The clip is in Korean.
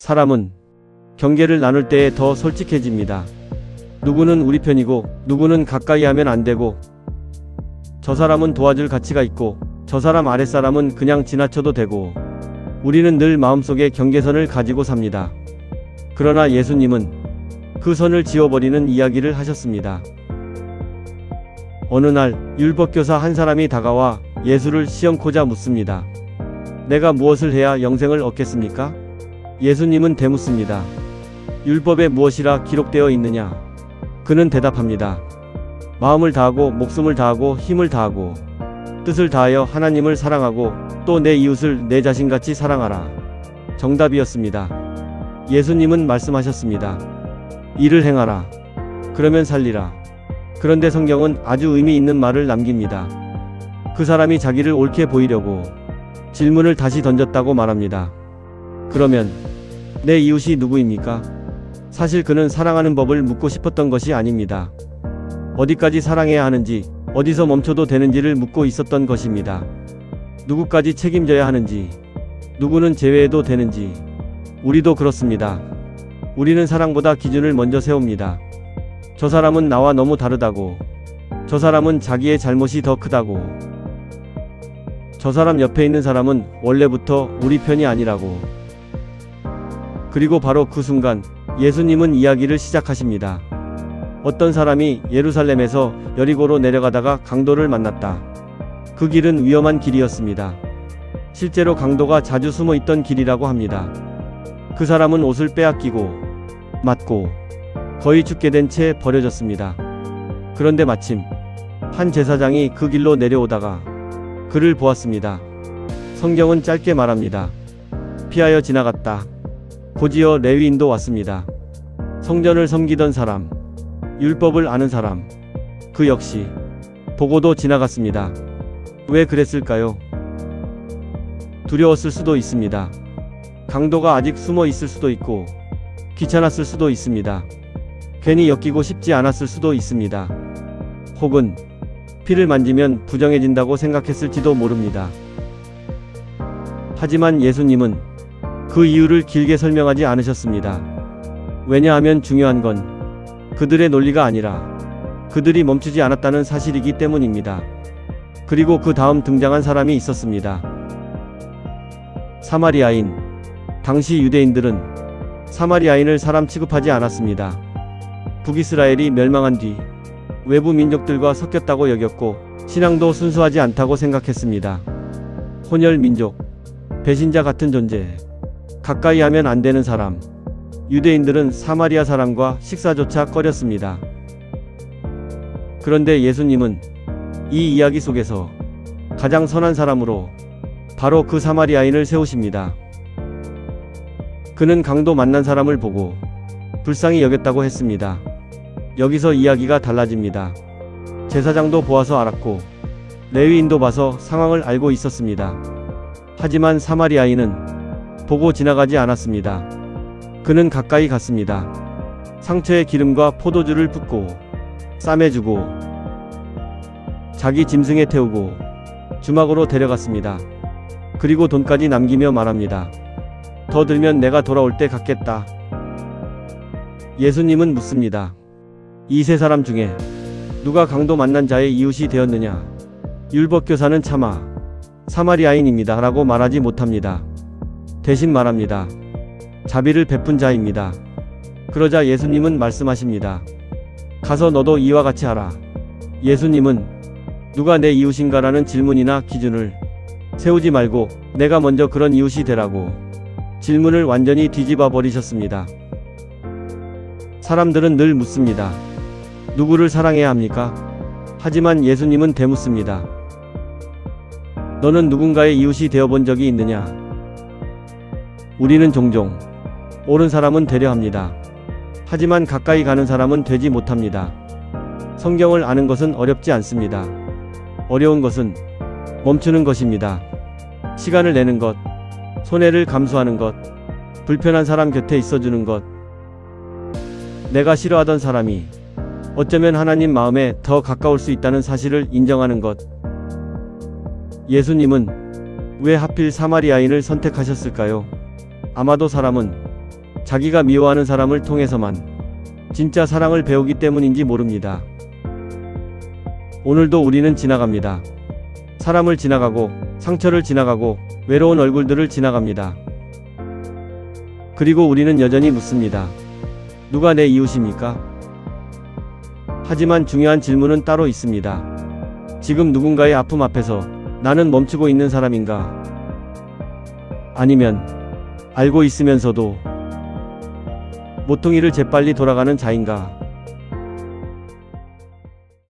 사람은 경계를 나눌 때에 더 솔직해집니다. 누구는 우리 편이고 누구는 가까이 하면 안 되고, 저 사람은 도와줄 가치가 있고 저 사람 아랫사람은 그냥 지나쳐도 되고, 우리는 늘 마음속에 경계선을 가지고 삽니다. 그러나 예수님은 그 선을 지워버리는 이야기를 하셨습니다. 어느 날 율법교사 한 사람이 다가와 예수를 시험코자 묻습니다. 내가 무엇을 해야 영생을 얻겠습니까? 예수님은 대묻습니다. 율법에 무엇이라 기록되어 있느냐? 그는 대답합니다. 마음을 다하고 목숨을 다하고 힘을 다하고 뜻을 다하여 하나님을 사랑하고 또 내 이웃을 내 자신같이 사랑하라. 정답이었습니다. 예수님은 말씀하셨습니다. 이를 행하라. 그러면 살리라. 그런데 성경은 아주 의미 있는 말을 남깁니다. 그 사람이 자기를 옳게 보이려고 질문을 다시 던졌다고 말합니다. 그러면 내 이웃이 누구입니까? 사실 그는 사랑하는 법을 묻고 싶었던 것이 아닙니다. 어디까지 사랑해야 하는지, 어디서 멈춰도 되는지를 묻고 있었던 것입니다. 누구까지 책임져야 하는지, 누구는 제외해도 되는지. 우리도 그렇습니다. 우리는 사랑보다 기준을 먼저 세웁니다. 저 사람은 나와 너무 다르다고, 저 사람은 자기의 잘못이 더 크다고, 저 사람 옆에 있는 사람은 원래부터 우리 편이 아니라고. 그리고 바로 그 순간 예수님은 이야기를 시작하십니다. 어떤 사람이 예루살렘에서 여리고로 내려가다가 강도를 만났다. 그 길은 위험한 길이었습니다. 실제로 강도가 자주 숨어 있던 길이라고 합니다. 그 사람은 옷을 빼앗기고 맞고 거의 죽게 된 채 버려졌습니다. 그런데 마침 한 제사장이 그 길로 내려오다가 그를 보았습니다. 성경은 짧게 말합니다. 피하여 지나갔다. 곧이어 레위인도 왔습니다. 성전을 섬기던 사람, 율법을 아는 사람, 그 역시 보고도 지나갔습니다. 왜 그랬을까요? 두려웠을 수도 있습니다. 강도가 아직 숨어 있을 수도 있고, 귀찮았을 수도 있습니다. 괜히 엮이고 싶지 않았을 수도 있습니다. 혹은 피를 만지면 부정해진다고 생각했을지도 모릅니다. 하지만 예수님은 그 이유를 길게 설명하지 않으셨습니다. 왜냐하면 중요한 건 그들의 논리가 아니라 그들이 멈추지 않았다는 사실이기 때문입니다. 그리고 그 다음 등장한 사람이 있었습니다. 사마리아인. 당시 유대인들은 사마리아인을 사람 취급하지 않았습니다. 북이스라엘이 멸망한 뒤 외부 민족들과 섞였다고 여겼고 신앙도 순수하지 않다고 생각했습니다. 혼혈 민족, 배신자 같은 존재, 가까이 하면 안 되는 사람. 유대인들은 사마리아 사람과 식사조차 꺼렸습니다. 그런데 예수님은 이 이야기 속에서 가장 선한 사람으로 바로 그 사마리아인을 세우십니다. 그는 강도 만난 사람을 보고 불쌍히 여겼다고 했습니다. 여기서 이야기가 달라집니다. 제사장도 보아서 알았고 레위인도 봐서 상황을 알고 있었습니다. 하지만 사마리아인은 보고 지나가지 않았습니다. 그는 가까이 갔습니다. 상처에 기름과 포도주를 붓고 싸매주고 자기 짐승에 태우고 주막으로 데려갔습니다. 그리고 돈까지 남기며 말합니다. 더 들면 내가 돌아올 때 갚겠다. 예수님은 묻습니다. 이 세 사람 중에 누가 강도 만난 자의 이웃이 되었느냐? 율법교사는 차마 사마리아인입니다 라고 말하지 못합니다. 대신 말합니다. 자비를 베푼 자입니다. 그러자 예수님은 말씀하십니다. 가서 너도 이와 같이 하라. 예수님은 누가 내 이웃인가라는 질문이나 기준을 세우지 말고 내가 먼저 그런 이웃이 되라고 질문을 완전히 뒤집어 버리셨습니다. 사람들은 늘 묻습니다. 누구를 사랑해야 합니까? 하지만 예수님은 되묻습니다. 너는 누군가의 이웃이 되어본 적이 있느냐? 우리는 종종 옳은 사람은 되려 합니다. 하지만 가까이 가는 사람은 되지 못합니다. 성경을 아는 것은 어렵지 않습니다. 어려운 것은 멈추는 것입니다. 시간을 내는 것, 손해를 감수하는 것, 불편한 사람 곁에 있어주는 것, 내가 싫어하던 사람이 어쩌면 하나님 마음에 더 가까울 수 있다는 사실을 인정하는 것. 예수님은 왜 하필 사마리아인을 선택하셨을까요? 아마도 사람은 자기가 미워하는 사람을 통해서만 진짜 사랑을 배우기 때문인지 모릅니다. 오늘도 우리는 지나갑니다. 사람을 지나가고 상처를 지나가고 외로운 얼굴들을 지나갑니다. 그리고 우리는 여전히 묻습니다. 누가 내 이웃입니까? 하지만 중요한 질문은 따로 있습니다. 지금 누군가의 아픔 앞에서 나는 멈추고 있는 사람인가? 아니면 알고 있으면서도 모퉁이를 재빨리 돌아가는 자인가?